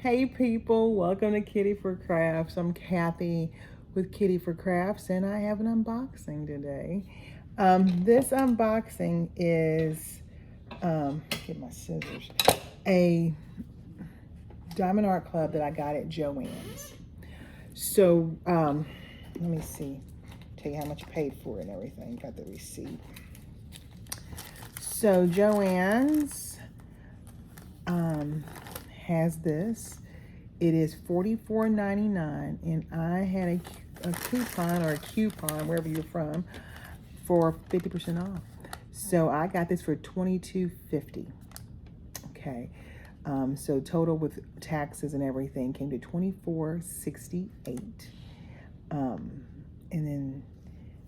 Hey people, welcome to Kitty for Crafts. I'm Kathy with Kitty for Crafts and I have an unboxing today. This unboxing is, get my scissors, a Diamond Art Club that I got at Joann's. So, let me see, tell you how much I paid for it and everything, got the receipt. So Joann's has this. It is $44.99 and I had a coupon, wherever you're from, for 50% off. So I got this for $22.50. Okay, so total with taxes and everything came to $24.68. And then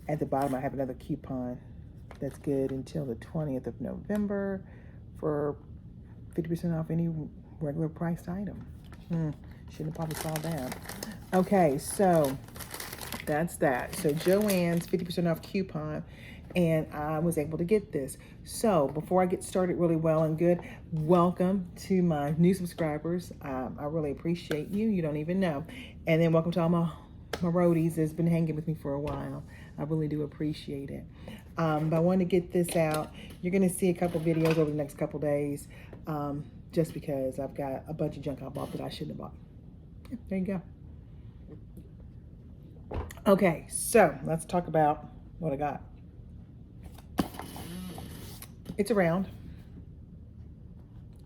at the bottom I have another coupon that's good until the 20th of November for 50% off any regular priced item. Shouldn't have probably saw that. Okay, so that's that. So Joann's 50% off coupon, and I was able to get this. So before I get started really well and good, welcome to my new subscribers. I really appreciate you. You don't even know. And then welcome to all my roadies that's been hanging with me for a while. I really do appreciate it. But I wanted to get this out. You're going to see a couple videos over the next couple days, just because I've got a bunch of junk I bought that I shouldn't have bought. Yeah, there you go. Okay, so let's talk about what I got. It's a round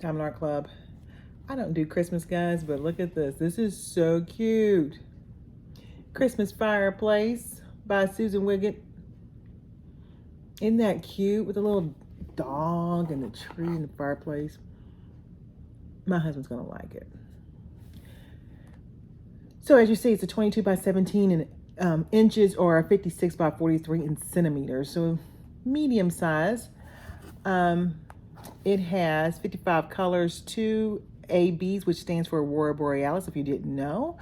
Diamond Art Club. I don't do Christmas, guys, but look at this. This is so cute. Christmas Fireplace by Susan Wiggett. Isn't that cute with a little dog and the tree and the fireplace? My husband's gonna like it. So as you see, it's a 22 by 17 in inches or a 56 by 43 in centimeters. So medium size. It has 55 colors, 2 ABs, which stands for Aurora Borealis, if you didn't know.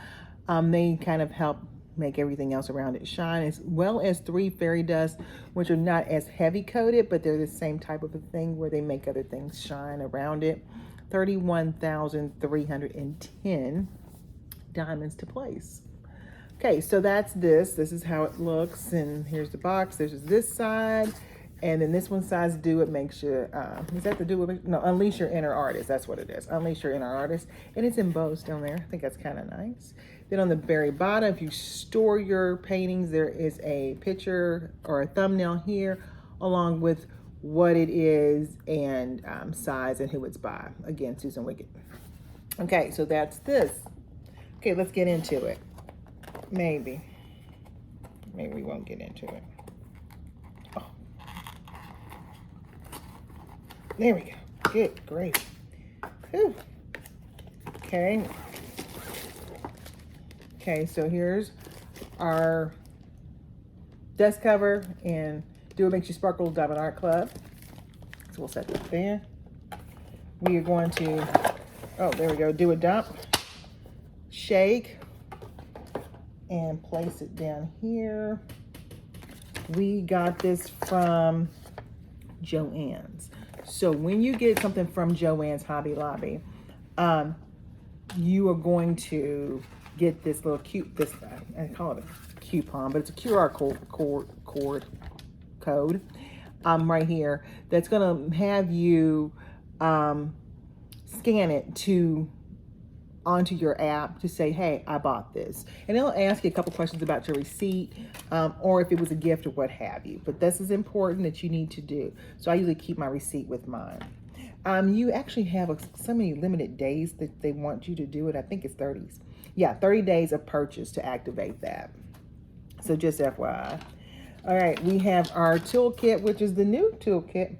They kind of help make everything else around it shine, as well as 3 fairy dust, which are not as heavy coated, but they're the same type of a thing where they make other things shine around it. 31,310 diamonds to place. Okay, so that's this. This is how it looks, and here's the box. There's this side, and then this one says "Do It Makes You." Is that the "Do It"? No, Unleash Your Inner Artist. That's what it is. Unleash Your Inner Artist, and it's embossed on there. I think that's kind of nice. Then on the very bottom, if you store your paintings, there is a picture or a thumbnail here, along with what it is and size and who it's by. Again, Susan Wiggett. Okay, so that's this. Okay, let's get into it. Maybe we won't get into it. Oh. There we go. Good, great. Whew. Okay. Okay, so here's our dust cover and Do It Makes You Sparkle Diamond Art Club. So we'll set that there. We are going to, oh, there we go, do a dump, shake, and place it down here. We got this from Joann's. So when you get something from Joann's Hobby Lobby, you are going to get this little I call it a coupon, but it's a QR code right here that's gonna have you scan it onto your app to say, hey, I bought this, and it'll ask you a couple questions about your receipt, or if it was a gift or what have you. But this is important that you need to do. So I usually keep my receipt with mine. You actually have so many limited days that they want you to do it. I think it's 30 days of purchase to activate that. So just FYI. All right, we have our toolkit, which is the new toolkit.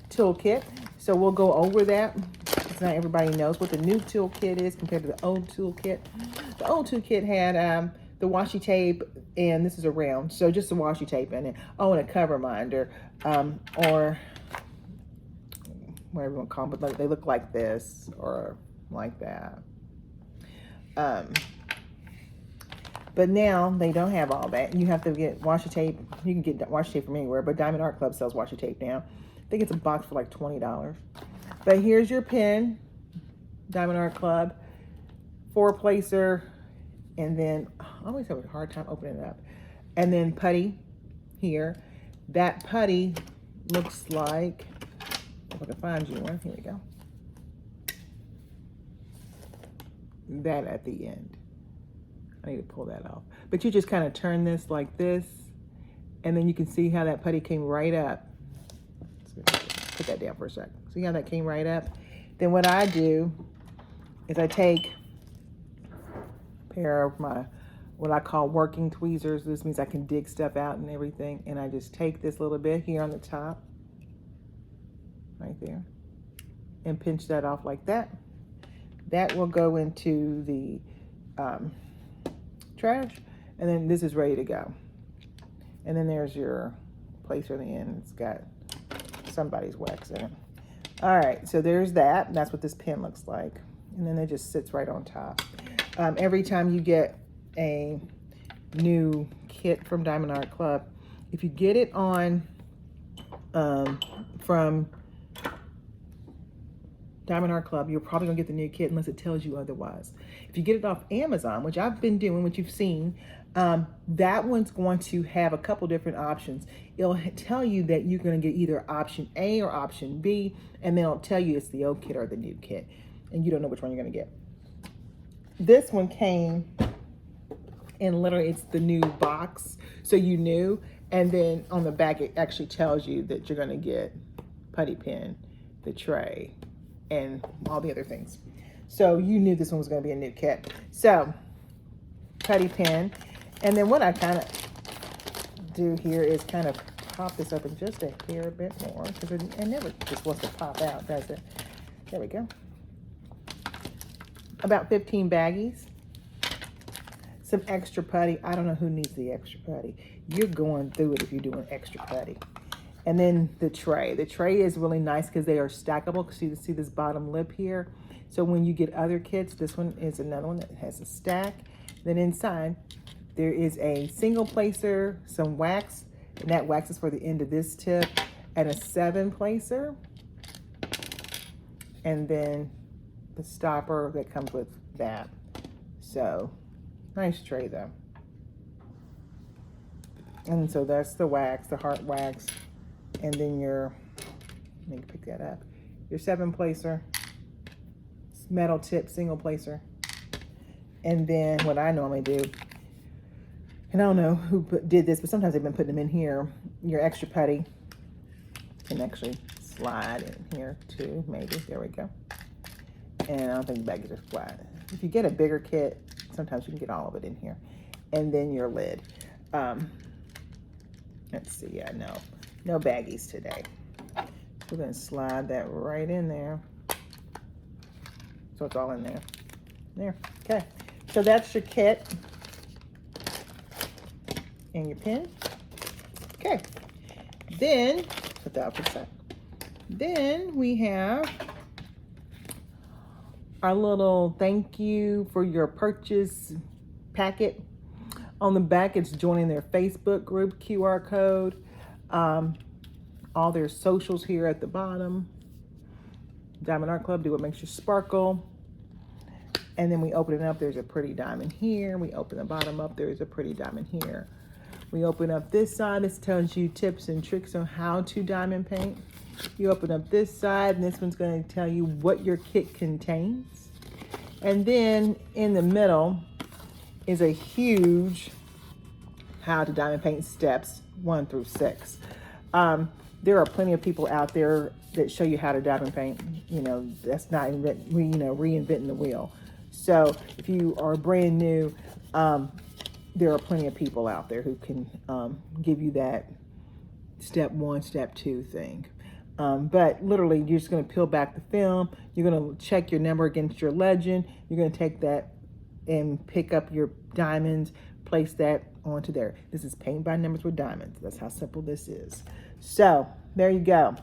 Toolkit. So we'll go over that, because not everybody knows what the new toolkit is compared to the old toolkit. The old toolkit had the washi tape, and this is a round, so just the washi tape in it. Oh, and a cover minder, or whatever you want to call them, but they look like this or like that. But now they don't have all that. You have to get washi tape. You can get washi tape from anywhere, but Diamond Art Club sells washi tape now. I think it's a box for like $20. But here's your pen, Diamond Art Club. 4-placer, and then I always have a hard time opening it up. And then putty here. That putty looks like, if I can find you one, here we go. That at the end. I need to pull that off. But you just kind of turn this like this, and then you can see how that putty came right up. Put that down for a sec. See how that came right up? Then what I do is I take a pair of my, what I call working tweezers. This means I can dig stuff out and everything. And I just take this little bit here on the top, right there, and pinch that off like that. That will go into the trash. And then this is ready to go. And then there's your placer in the end. It's got somebody's wax in it. All right, so there's that. That's what this pen looks like. And then it just sits right on top. Every time you get a new kit from Diamond Art Club, if you get it on from Diamond Art Club, you're probably gonna get the new kit unless it tells you otherwise. If you get it off Amazon, which I've been doing, which you've seen, that one's going to have a couple different options. It'll tell you that you're gonna get either option A or option B, and then it'll tell you it's the old kit or the new kit, and you don't know which one you're gonna get. This one came and literally it's the new box, so you knew, and then on the back it actually tells you that you're gonna get putty pen, the tray, and all the other things. So you knew this one was going to be a new kit. So putty pen, and then what I kind of do here is kind of pop this open just a hair bit more, because it never just wants to pop out, does it? There we go. About 15 baggies. Some extra putty. I don't know who needs the extra putty. You're going through it if you're doing extra putty. And then the tray. The tray is really nice because they are stackable. So you see this bottom lip here. So when you get other kits, this one is another one that has a stack. Then inside, there is a single placer, some wax, and that wax is for the end of this tip, and a 7-placer. And then the stopper that comes with that. So, nice tray though. And so that's the wax, the heart wax. And then your, let me pick that up, your 7-placer, metal tip, single placer. And then what I normally do, and I don't know who did this, but sometimes they've been putting them in here, your extra putty can actually slide in here too, maybe. There we go. And I don't think the baggies are flat. If you get a bigger kit, sometimes you can get all of it in here. And then your lid. Let's see, yeah, no baggies today. We're gonna slide that right in there. So it's all in there. There, okay. So that's your kit. And your pen. Okay. Then, put that up a sec. Then we have our little thank you for your purchase packet. On the back, it's joining their Facebook group, QR code. All their socials here at the bottom. Diamond Art Club, do what makes you sparkle. And then we open it up, there's a pretty diamond here. We open the bottom up, there's a pretty diamond here. We open up this side, this tells you tips and tricks on how to diamond paint. You open up this side, and this one's gonna tell you what your kit contains. And then in the middle is a huge how to diamond paint steps 1 through 6. There are plenty of people out there that show you how to diamond paint. You know, that's not reinventing the wheel. So if you are brand new, there are plenty of people out there who can give you that step 1, step 2 thing. But literally, you're just going to peel back the film. You're going to check your number against your legend. You're going to take that and pick up your diamonds, place that onto there. This is paint by numbers with diamonds. That's how simple this is. So there you go.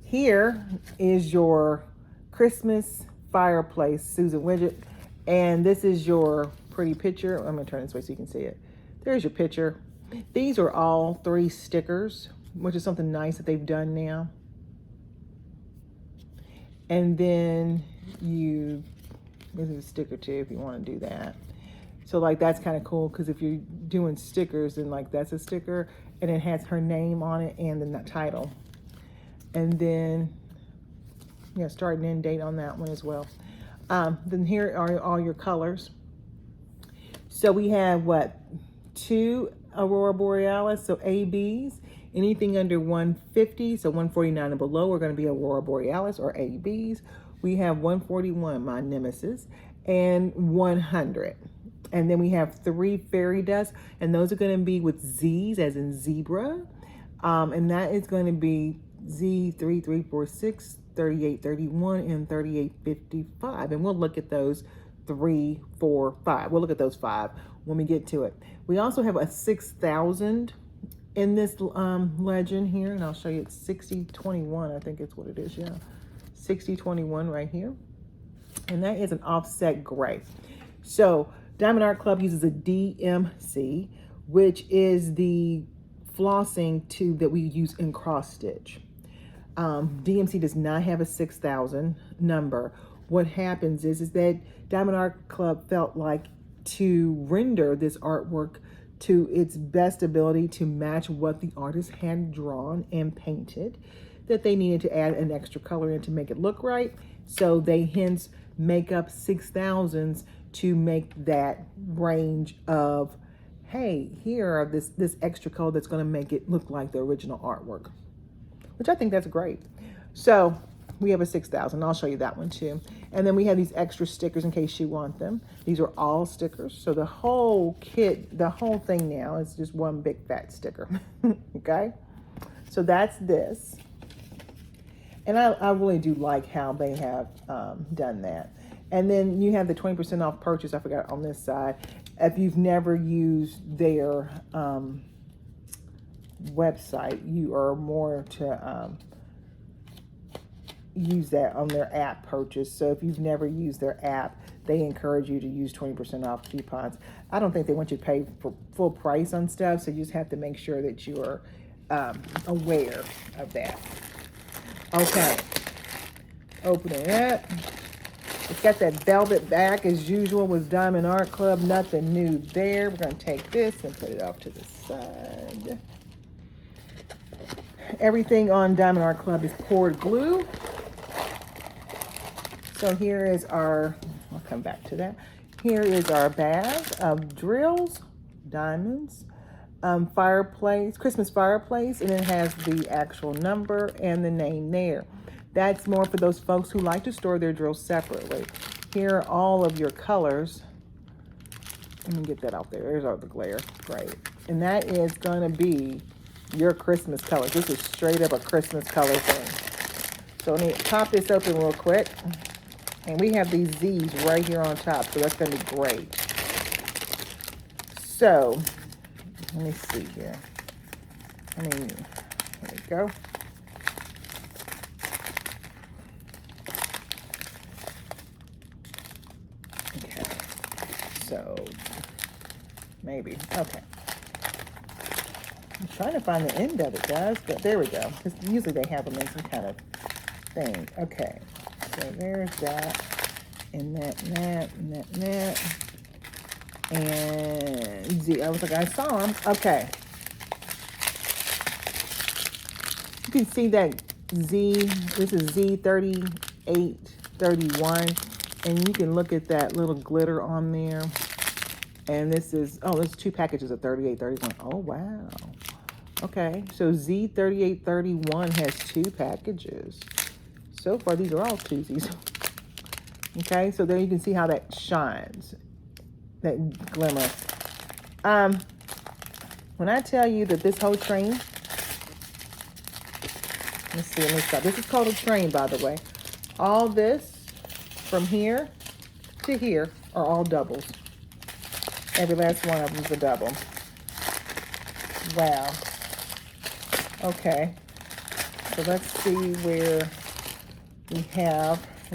Here is your Christmas fireplace Susan widget, and this is your pretty picture. I'm going to turn this way so you can see it. There's your picture. These are all 3 stickers, which is something nice that they've done now. And then you This is a sticker too if you want to do that. So like that's kind of cool because if you're doing stickers, then like that's a sticker and it has her name on it and the title. And then yeah, start and end date on that one as well. Then here are all your colors. So we have what, 2 Aurora Borealis, so ABs. Anything under 150, so 149 and below are going to be Aurora Borealis or ABs. We have 141, my nemesis, and 100. And then we have 3 fairy dust, and those are going to be with Z's as in zebra. And that is going to be Z3346, 3831, and 3855. And we'll look at those 3, 4, 5. We'll look at those 5 when we get to it. We also have a 6,000 in this legend here, and I'll show you. It's 6021, I think it's what it is. Yeah, 6021 right here, and that is an offset gray. So Diamond Art Club uses a DMC, which is the flossing tube that we use in cross stitch. DMC does not have a 6,000 number. What happens is that Diamond Art Club felt like to render this artwork to its best ability to match what the artist had drawn and painted, that they needed to add an extra color in to make it look right. So they hence make up 6,000s to make that range of, hey, here are this extra color that's going to make it look like the original artwork, which I think that's great. So we have a 6,000. I'll show you that one too. And then we have these extra stickers in case you want them. These are all stickers. So the whole kit, the whole thing now is just one big fat sticker. Okay. So that's this. And I really do like how they have done that. And then you have the 20% off purchase. I forgot on this side. If you've never used their website, you are more to use that on their app purchase. So if you've never used their app, they encourage you to use 20% off coupons. I don't think they want you to pay for full price on stuff, so you just have to make sure that you are aware of that. Okay, open it up. It's got that velvet back as usual with Diamond Art Club. Nothing new there. We're going to take this and put it off to the side. Everything on Diamond Art Club is poured glue. So here is our, I'll come back to that. Here is our bag of drills, diamonds, fireplace, Christmas fireplace, and it has the actual number and the name there. That's more for those folks who like to store their drills separately. Here are all of your colors. Let me get that out there. There's all the glare. Great. And that is going to be your Christmas colors. This is straight up a Christmas color thing. So let me pop this open real quick. And we have these Z's right here on top, so that's going to be great. So, let me see here. There we go. Okay. So, maybe. Okay. I'm trying to find the end of it, guys, but there we go. Because usually they have them in some kind of thing. Okay. So there's that, and that, and that, and that, and that. And Z, I was like, I saw them. Okay. You can see that Z, this is Z3831, and you can look at that little glitter on there. And this is, oh, there's 2 packages of 3831. Oh, wow. Okay, so Z3831 has 2 packages. So far, these are all twosies. Okay, so there you can see how that shines, that glimmer. When I tell you that this whole train, let's see, let me stop. This is called a train, by the way. All this from here to here are all doubles. Every last one of them is a double. Wow. Okay, so let's see where we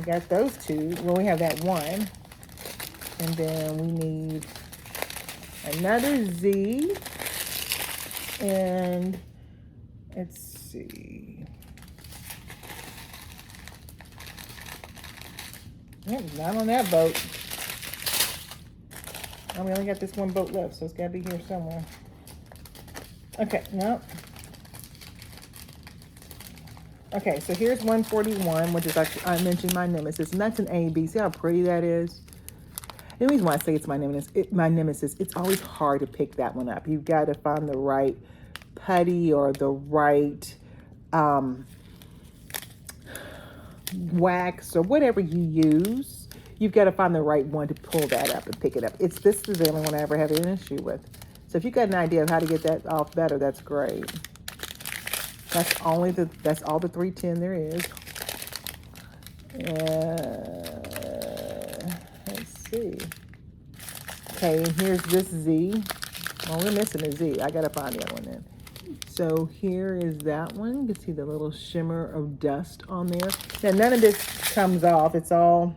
got those 2. Well, we have that 1. And then we need another Z. And let's see. Not on that boat. Oh, we only got this one boat left, so it's got to be here somewhere. Okay, no. Okay, so here's 141, which is actually, I mentioned my nemesis, and that's an AB. See how pretty that is? The reason why I say it's my nemesis, it's always hard to pick that one up. You've got to find the right putty or the right wax or whatever you use. You've got to find the right one to pull that up and pick it up. This is the only one I ever had an issue with. So if you've got an idea of how to get that off better, that's great. That's all the 310 there is. Let's see. Okay, and here's this Z. Oh, we're missing a Z. I gotta find the other one then. So here is that one. You can see the little shimmer of dust on there. Now none of this comes off. It's all,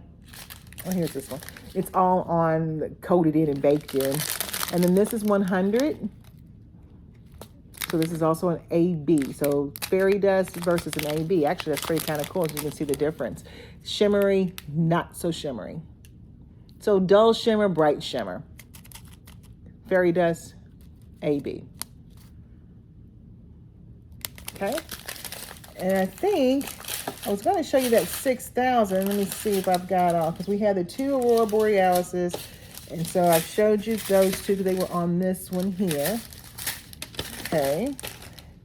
oh, here's this one. It's all on, coated in and baked in. And then this is 100. So this is also an AB. So fairy dust versus an AB. Actually, that's pretty kind of cool. So you can see the difference. Shimmery, not so shimmery. So dull shimmer, bright shimmer. Fairy dust, AB. Okay. And I think I was going to show you that 6,000. Let me see if I've got off. Because we had the 2 Aurora Borealises. And so I showed you those 2 because they were on this one here. Okay,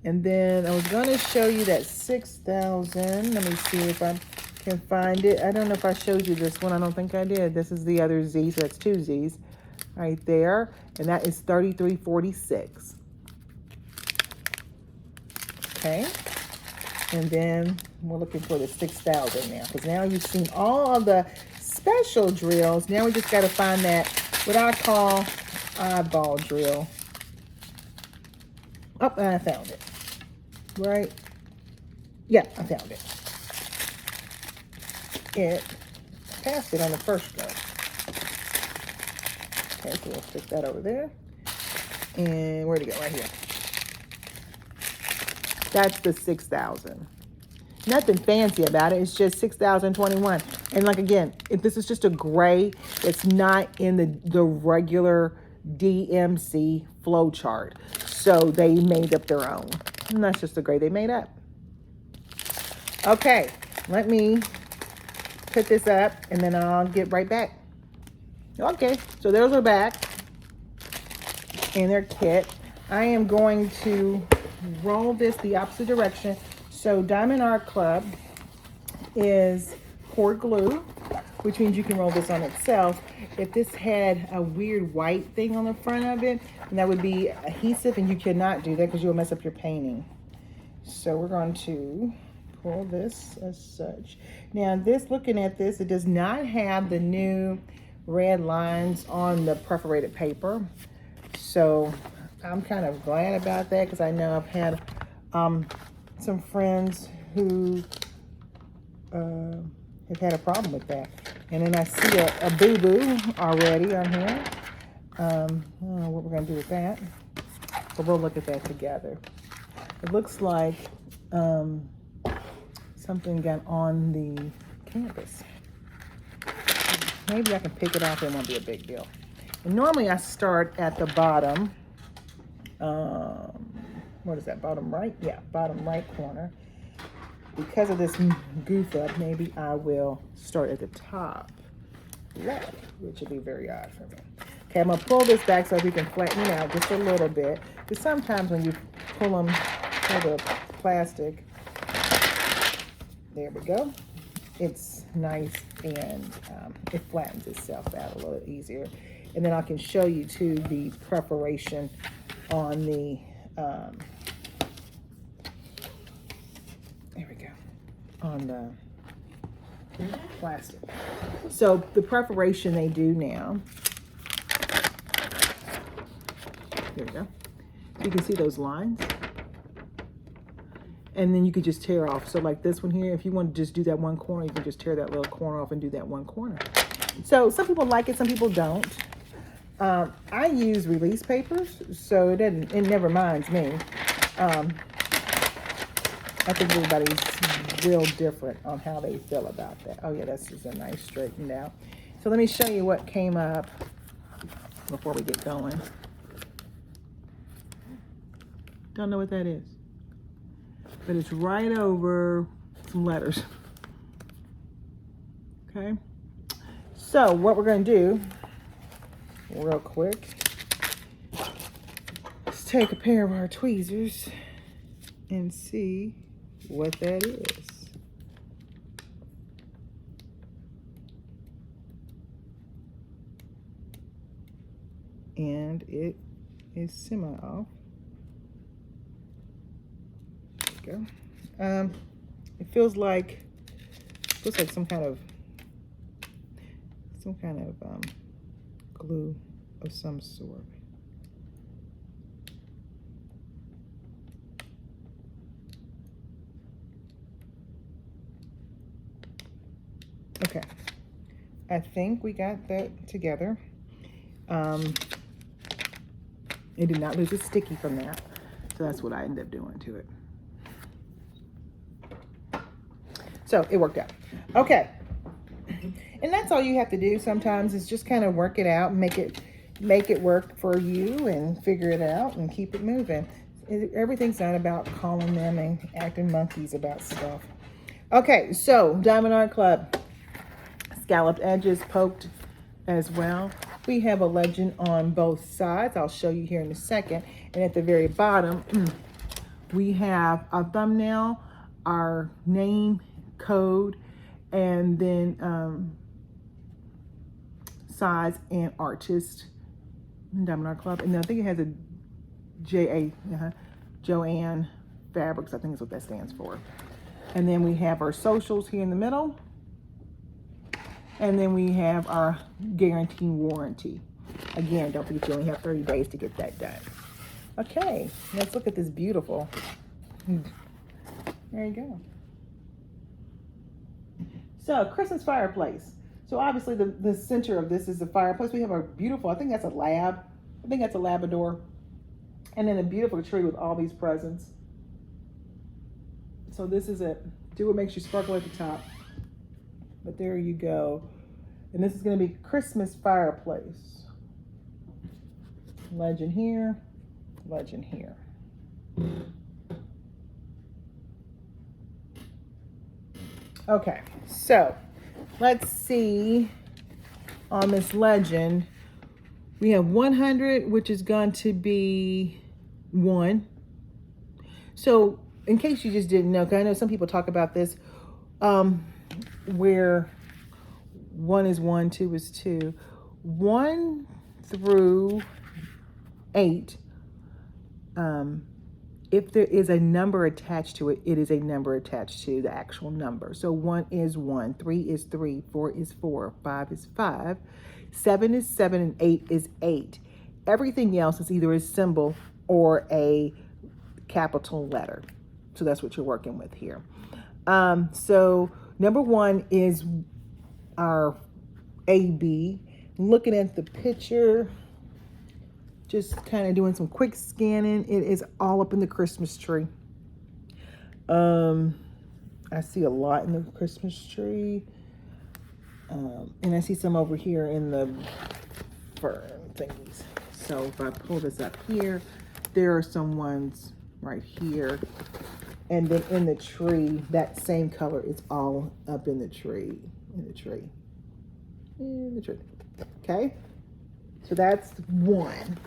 and then I was going to show you that 6,000. Let me see if I can find it. I don't know if I showed you this one. I don't think I did. This is the other Z, so that's 2 Z's right there. And that is 3346. Okay, and then we're looking for the 6,000 now. Because now you've seen all of the special drills. Now we just got to find that, what I call eyeball drill. Oh, I found it. Right? Yeah, I found it. I passed it on the first go. Okay, so we'll stick that over there. And where'd it go? Right here. That's the 6,000. Nothing fancy about it. It's just 6,021. And like, again, if this is just a gray, it's not in the regular DMC flow chart. So they made up their own. And that's just the gray they made up. Okay, let me put this up and then I'll get right back. Okay, so those are back in their kit. I am going to roll this the opposite direction. So Diamond Art Club is cord glue, which means you can roll this on itself. If this had a weird white thing on the front of it, then that would be adhesive, and you cannot do that because you'll mess up your painting. So we're going to pull this as such. Now this, looking at this, it does not have the new red lines on the perforated paper. So I'm kind of glad about that because I know I've had some friends who have had a problem with that. And then I see a boo-boo already on here. I don't know what we're going to do with that. But we'll look at that together. It looks like something got on the canvas. Maybe I can pick it off. It won't be a big deal. And normally I start at the bottom. What is that? Bottom right? Yeah, bottom right corner. Because of this goof up, maybe I will start at the top left, which would be very odd for me. Okay, I'm going to pull this back so we can flatten it out just a little bit. Because sometimes when you pull the plastic, there we go, it's nice and it flattens itself out a little easier. And then I can show you too the preparation on the, there we go, on the plastic. So the preparation they do now, there we go. You can see those lines. And then you could just tear off. So like this one here, if you want to just do that one corner, you can just tear that little corner off and do that one corner. So some people like it, some people don't. I use release papers, so it never minds me. I think everybody's real different on how they feel about that. Oh yeah, this is a nice straightened out. So let me show you what came up before we get going. Don't know what that is, but it's right over some letters. Okay, so what we're going to do real quick is take a pair of our tweezers and see what that is. And it is semi-off. There we go. It feels like some kind of glue of some sort. Okay, I think we got that together. It did not lose its sticky from that, so that's what I ended up doing to it. So it worked out. Okay, and that's all you have to do sometimes is just kind of work it out and make it work for you and figure it out and keep it moving. Everything's not about calling them and acting monkeys about stuff. Okay, so Diamond Art Club, scalloped edges poked as well. We have a legend on both sides. I'll show you here in a second. And at the very bottom, we have a thumbnail, our name, code, and then size and artist, Diamond Art Club. And I think it has a Joann Fabrics, I think is what that stands for. And then we have our socials here in the middle. And then we have our guarantee warranty. Again, don't forget you only have 30 days to get that done. Okay, let's look at this beautiful. There you go. So, Christmas fireplace. So obviously the center of this is the fireplace. We have a beautiful, I think that's a lab. I think that's a Labrador. And then a beautiful tree with all these presents. So this is it. Do what makes you sparkle at the top. But there you go. And this is going to be Christmas fireplace. Legend here, legend here. Okay, so let's see on this legend. We have 100, which is going to be 1. So in case you just didn't know, because I know some people talk about this, where 1 is 1, 2 is 2. 1 through 8, if there is a number attached to it, it is a number attached to the actual number. So 1 is 1, 3 is 3, 4 is 4, 5 is 5, 7 is 7, and 8 is 8. Everything else is either a symbol or a capital letter. So that's what you're working with here. So number 1 is our AB. Looking at the picture, just kind of doing some quick scanning. It is all up in the Christmas tree. I see a lot in the Christmas tree. And I see some over here in the fern thingies. So if I pull this up here, there are some ones right here. And then in the tree, that same color is all up in the tree, Okay, so that's 1.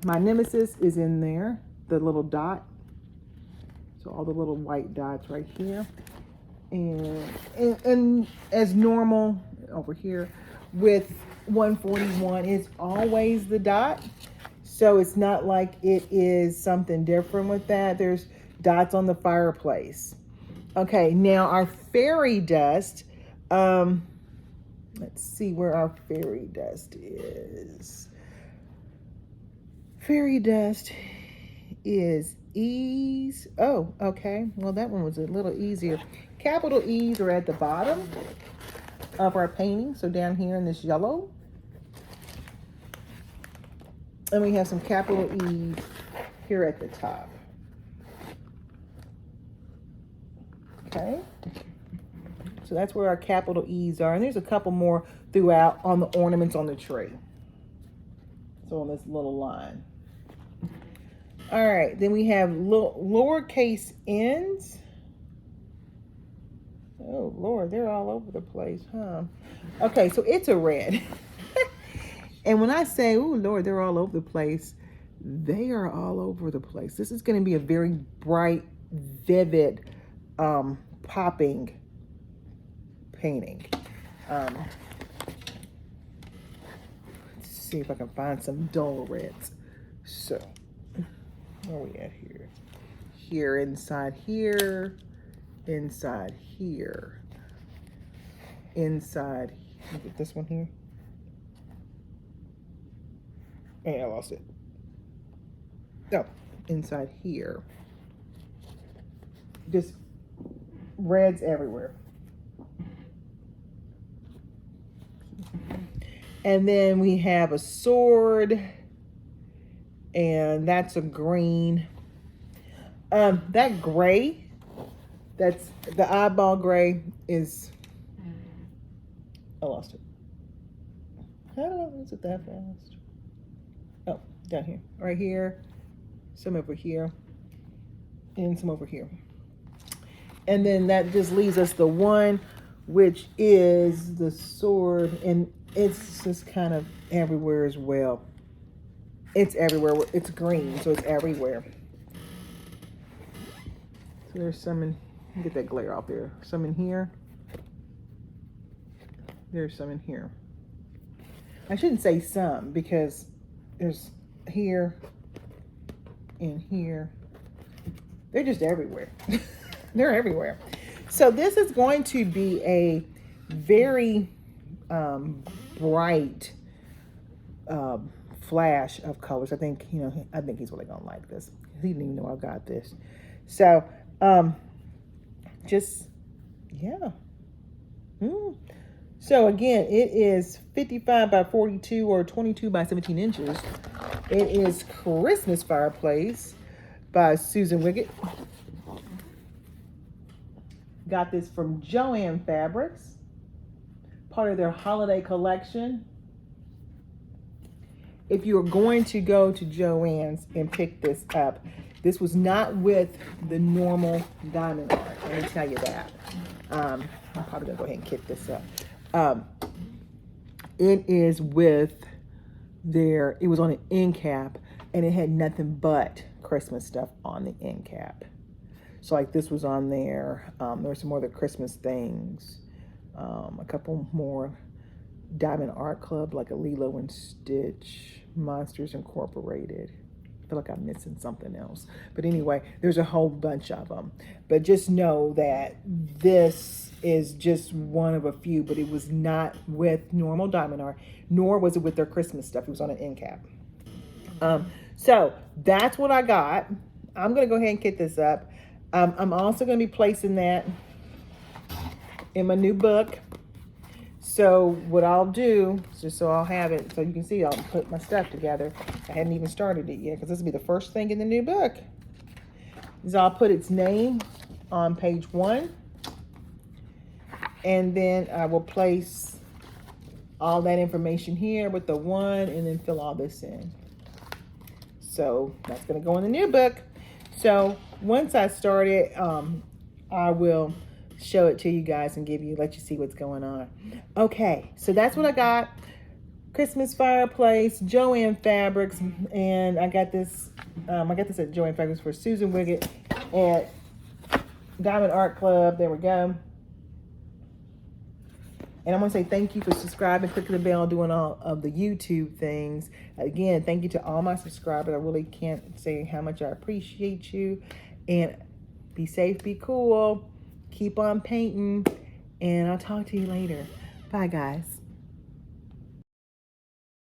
My nemesis is in there, the little dot. So all the little white dots right here. And as normal over here with 141, it's always the dot. So it's not like it is something different with that. There's dots on the fireplace. Okay, now our fairy dust. Let's see where our fairy dust is. Fairy dust is E's. Oh, okay. Well, that one was a little easier. Capital E's are at the bottom of our painting. So down here in this yellow. And we have some capital E's here at the top. Okay. So that's where our capital E's are. And there's a couple more throughout on the ornaments on the tree. So on this little line. All right, then we have lowercase n's. Oh, Lord, they're all over the place, huh? Okay, so it's a red. And when I say, oh, Lord, they're all over the place, they are all over the place. This is going to be a very bright, vivid, popping painting. Let's see if I can find some dull reds. So, where are we at here? Here, inside here, inside here, inside. Look at this one here. Hey, I lost it. No, inside here. Just reds everywhere. And then we have a sword, and that's a green. That gray, that's the eyeball gray is, I lost it. How is it that fast? Oh, down here, right here, some over here, and some over here. And then that just leaves us the one, which is the sword, and it's just kind of everywhere as well. It's everywhere. It's green, so it's everywhere. So there's some in, get that glare out there. Some in here. There's some in here. I shouldn't say some, because there's here and here. They're just everywhere. They're everywhere. So this is going to be a very bright flash of colors. I think, I think he's really gonna like this. He didn't even know I got this. So just, yeah. So again, it is 55 by 42 or 22 by 17 inches. It is Christmas Fireplace by Susan Wiggett. Got this from Joann Fabrics, part of their holiday collection. If you're going to go to Joann's and pick this up, this was not with the normal diamond art. Let me tell you that. I'm probably gonna go ahead and kick this up. It is with their, it was on an end cap, and it had nothing but Christmas stuff on the end cap. So like this was on there. There were some more of the Christmas things. A couple more Diamond Art Club, like a Lilo and Stitch, Monsters Incorporated. I feel like I'm missing something else. But anyway, there's a whole bunch of them. But just know that this is just one of a few, but it was not with normal diamond art, nor was it with their Christmas stuff. It was on an end cap. So that's what I got. I'm going to go ahead and kit this up. I'm also going to be placing that in my new book. So what I'll do, just so I'll have it, so you can see I'll put my stuff together. I hadn't even started it yet, because this will be the first thing in the new book. Is I'll put its name on page 1. And then I will place all that information here with the 1, and then fill all this in. So that's going to go in the new book. So once I start it, I will show it to you guys and let you see what's going on. Okay, so that's what I got. Christmas Fireplace, Joann Fabrics, and I got this at Joann Fabrics for Susan Wiggett at Diamond Art Club. There we go. And I want to say thank you for subscribing, clicking the bell, doing all of the YouTube things. Again, thank you to all my subscribers. I really can't say how much I appreciate you. And be safe, be cool, keep on painting, and I'll talk to you later. Bye, guys.